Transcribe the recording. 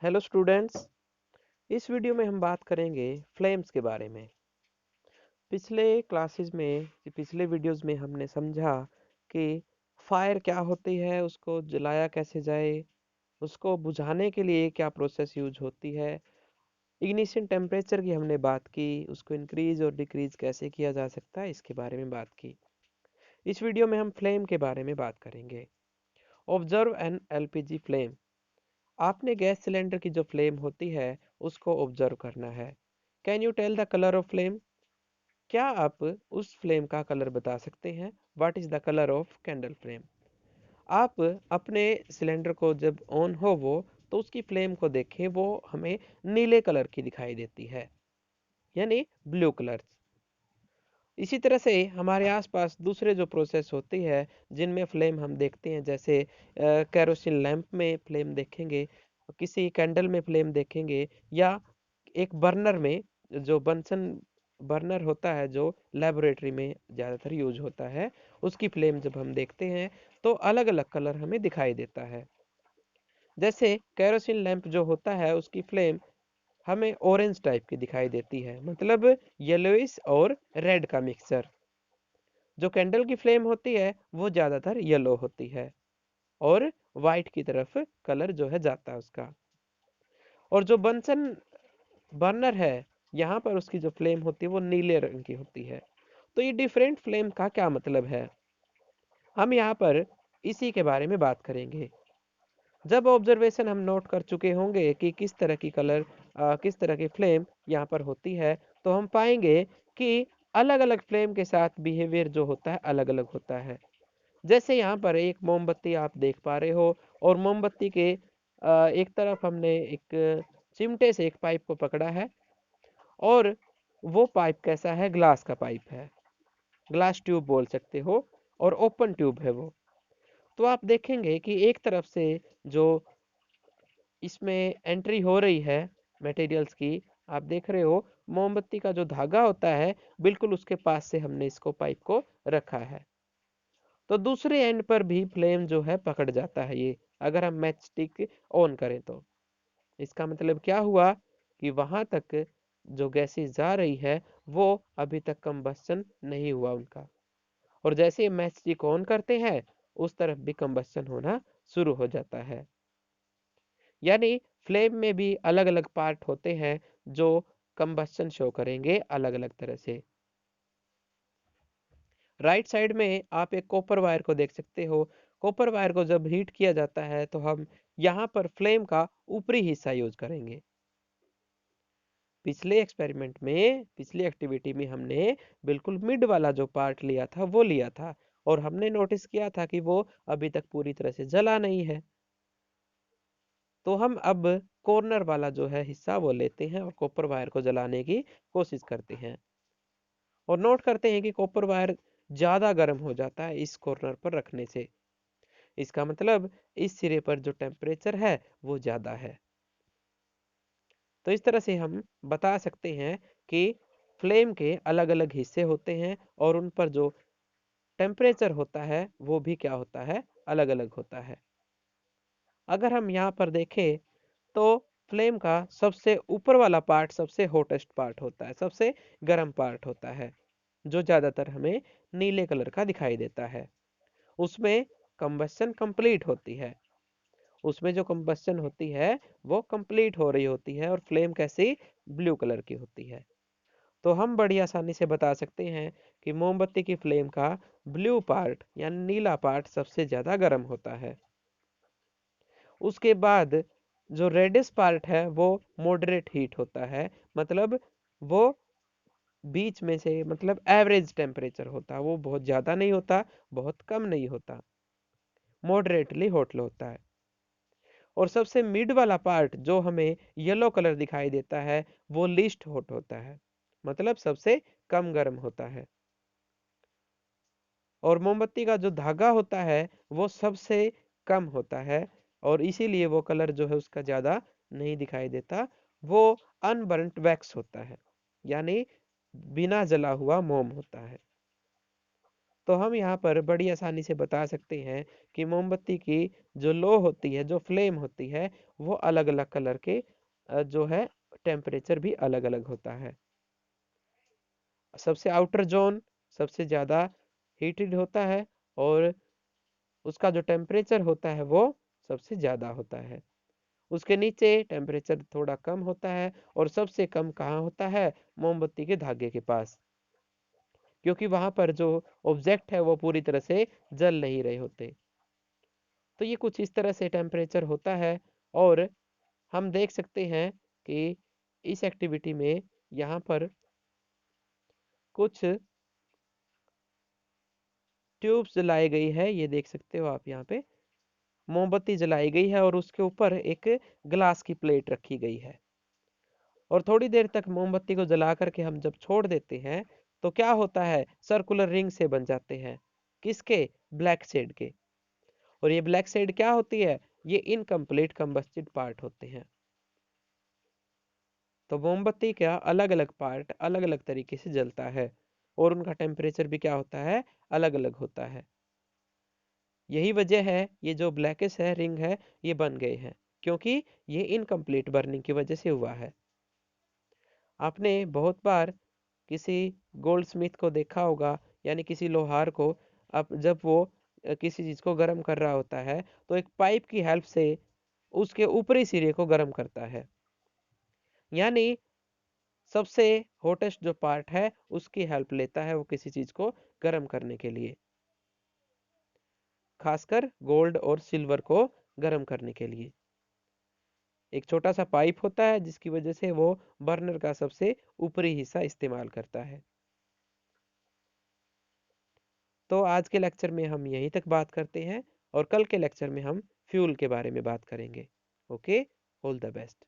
Hello students. इस video में हम बात करेंगे फ्लेम्स के बारे में। पिछले वीडियोस में हमने समझा कि फायर क्या होती है, उसको जलाया कैसे जाए, उसको बुझाने के लिए क्या प्रोसेस यूज होती है। इग्निशन टेम्परेचर की हमने बात की, उसको इंक्रीज और डिक्रीज कैसे किया जा सकता है, इसके बारे में बात की। इस वीडियो में हम फ्लेम के बारे में बात करेंगे। Observe an LPG flame. आपने गैस सिलेंडर की जो फ्लेम होती है उसको ऑब्जर्व करना है। Can you tell the colour of flame? क्या आप उस फ्लेम का कलर बता सकते हैं? What is the colour of candle flame? आप अपने सिलेंडर को जब ऑन हो वो, तो उसकी फ्लेम को देखें, वो हमें नीले कलर की दिखाई देती है, यानी ब्लू कलर। इसी तरह से हमारे आसपास दूसरे जो प्रोसेस होती है जिनमें फ्लेम हम देखते हैं, जैसे कैरोसिन लैंप में फ्लेम देखेंगे, किसी कैंडल में फ्लेम देखेंगे, या एक बर्नर में, जो बंसन बर्नर होता है जो लेबोरेटरी में ज़्यादातर यूज होता है, उसकी फ्लेम जब हम देखते हैं तो अलग अलग कलर हमें दिखाई देता है। जैसे कैरोसिन लैंप जो होता है उसकी फ्लेम हमें ऑरेंज टाइप की दिखाई देती है, मतलब येलोइश और रेड का मिक्सचर। जो कैंडल की फ्लेम होती है वो ज्यादातर येलो होती है और वाइट की तरफ कलर जो है जाता है उसका। और जो बंसन बर्नर है, यहाँ पर उसकी जो फ्लेम होती है वो नीले रंग की होती है। तो ये डिफरेंट फ्लेम का क्या मतलब है, हम यहाँ पर इसी के बारे में बात करेंगे। जब ऑब्जर्वेशन हम नोट कर चुके होंगे कि किस तरह की फ्लेम यहाँ पर होती है, तो हम पाएंगे कि अलग अलग फ्लेम के साथ बिहेवियर जो होता है अलग अलग होता है। जैसे यहाँ पर एक मोमबत्ती आप देख पा रहे हो, और मोमबत्ती के एक तरफ हमने एक चिमटे से एक पाइप को पकड़ा है, और वो पाइप कैसा है? ग्लास का पाइप है, ग्लास ट्यूब बोल सकते हो, और ओपन ट्यूब है वो। तो आप देखेंगे कि एक तरफ से जो इसमें एंट्री हो रही है मटेरियल्स की, आप देख रहे हो मोमबत्ती का जो धागा होता है बिल्कुल उसके पास से हमने इसको पाइप को रखा है। तो दूसरे एंड पर भी फ्लेम जो है पकड़ जाता है ये, अगर हम मैच स्टिक ऑन करें तो। इसका मतलब क्या हुआ कि वहां तक जो गैसेस जा रही है वो अभी तक कंबस्शन नहीं हुआ उनका, और जैसे ही मैच स्टिक ऑन करते हैं उस तरफ भी कंबस्शन होना शुरू हो जाता है। यानी फ्लेम में भी अलग अलग पार्ट होते हैं जो कंबस्शन शो करेंगे अलग अलग तरह से। राइट साइड में आप एक कॉपर वायर को देख सकते हो। कॉपर वायर को जब हीट किया जाता है तो हम यहाँ पर फ्लेम का ऊपरी हिस्सा यूज करेंगे। पिछली एक्टिविटी में हमने बिल्कुल मिड वाला जो पार्ट लिया था वो लिया था, और हमने नोटिस किया था कि वो अभी तक पूरी तरह से जला नहीं है। तो हम अब कॉर्नर वाला जो है हिस्सा वो लेते हैं और कॉपर वायर को जलाने की कोशिश करते हैं, और नोट करते हैं कि कॉपर वायर ज्यादा गर्म हो जाता है इस कॉर्नर पर रखने से। इसका मतलब इस सिरे पर जो टेम्परेचर है वो ज्यादा है। तो इस तरह से हम बता सकते हैं कि फ्लेम के अलग अलग हिस्से होते हैं, और उन पर जो टेम्परेचर होता है वो भी क्या होता है? अलग अलग होता है। अगर हम यहाँ पर देखें तो फ्लेम का सबसे ऊपर वाला पार्ट सबसे हॉटेस्ट पार्ट होता है, सबसे गर्म पार्ट होता है, जो ज्यादातर हमें नीले कलर का दिखाई देता है। उसमें कंबस्शन कंप्लीट होती है, उसमें जो कंबस्शन होती है वो कंप्लीट हो रही होती है, और फ्लेम कैसी? ब्लू कलर की होती है। तो हम बड़ी आसानी से बता सकते हैं कि मोमबत्ती की फ्लेम का ब्लू पार्ट यानी नीला पार्ट सबसे ज्यादा गर्म होता है। उसके बाद जो रेडिश पार्ट है वो मॉडरेट हीट होता है, मतलब वो बीच में से, मतलब एवरेज टेम्परेचर होता है, वो बहुत ज्यादा नहीं होता, बहुत कम नहीं होता, मॉडरेटली हॉट होता है। और सबसे मिड वाला पार्ट जो हमें येलो कलर दिखाई देता है वो लीस्ट हॉट होता है, मतलब सबसे कम गर्म होता है। और मोमबत्ती का जो धागा होता है वो सबसे कम होता है, और इसीलिए वो कलर जो है उसका ज्यादा नहीं दिखाई देता, वो अनबर्न्ट वैक्स होता है, यानी बिना जला हुआ मोम होता है। तो हम यहाँ पर बड़ी आसानी से बता सकते हैं कि मोमबत्ती की जो लो होती है, जो फ्लेम होती है, वो अलग-अलग कलर के जो है टेम्परेचर भी अलग-अलग होता है। सबसे आउटर ज़ोन सबसे ज़्यादा हीटेड होता है और उसका जो टेम्परेचर होता है वो सबसे ज़्यादा होता है। उसके नीचे टेम्परेचर थोड़ा कम होता है और सबसे कम कहाँ होता है? मोमबत्ती के धागे के पास। क्योंकि वहाँ पर जो ऑब्जेक्ट है वो पूरी तरह से जल नहीं रहे होते। तो ये कुछ इस तरह से टेम्परेचर होता है और हम देख सकते हैं कि इस एक्टिविटी में यहाँ पर कुछ ट्यूब्स जलाई गई है, ये देख सकते हो आप यहाँ पे। मोमबत्ती जलाई गई है और उसके ऊपर एक ग्लास की प्लेट रखी गई है। और थोड़ी देर तक मोमबत्ती को जला करके हम जब छोड़ देते हैं, तो क्या होता है? सर्कुलर रिंग से बन जाते हैं। किसके? ब्लैक शेड के। और ये ब्लैक शेड क्या होती है? ये इनकम्प्लीट कंबस्टेड पार्ट होते हैं। तो मोमबत्ती का अलग-अलग पार्ट अलग-अलग तरीके से जलता है और उनका टेम्परेचर भी क्या होता है? अलग-अलग होता है। यही वजह है ये जो ब्लैकिश है रिंग है ये बन गए हैं क्योंकि ये इनकम्प्लीट बर्निंग की वजह से हुआ है। आपने बहुत बार किसी गोल्ड स्मिथ को देखा होगा यानी किसी लोहार को अब जब वो किसी चीज को गर्म कर रहा होता है तो एक पाइप की हेल्प से उसके ऊपरी सिरे को गर्म करता है। यानी सबसे होटेस्ट जो पार्ट है उसकी हेल्प लेता है वो किसी चीज को गर्म करने के लिए, खासकर गोल्ड और सिल्वर को गर्म करने के लिए। एक छोटा सा पाइप होता है जिसकी वजह से वो बर्नर का सबसे ऊपरी हिस्सा इस्तेमाल करता है। तो आज के लेक्चर में हम यहीं तक बात करते हैं और कल के लेक्चर में हम फ्यूल के बारे में बात करेंगे। Okay, all the best.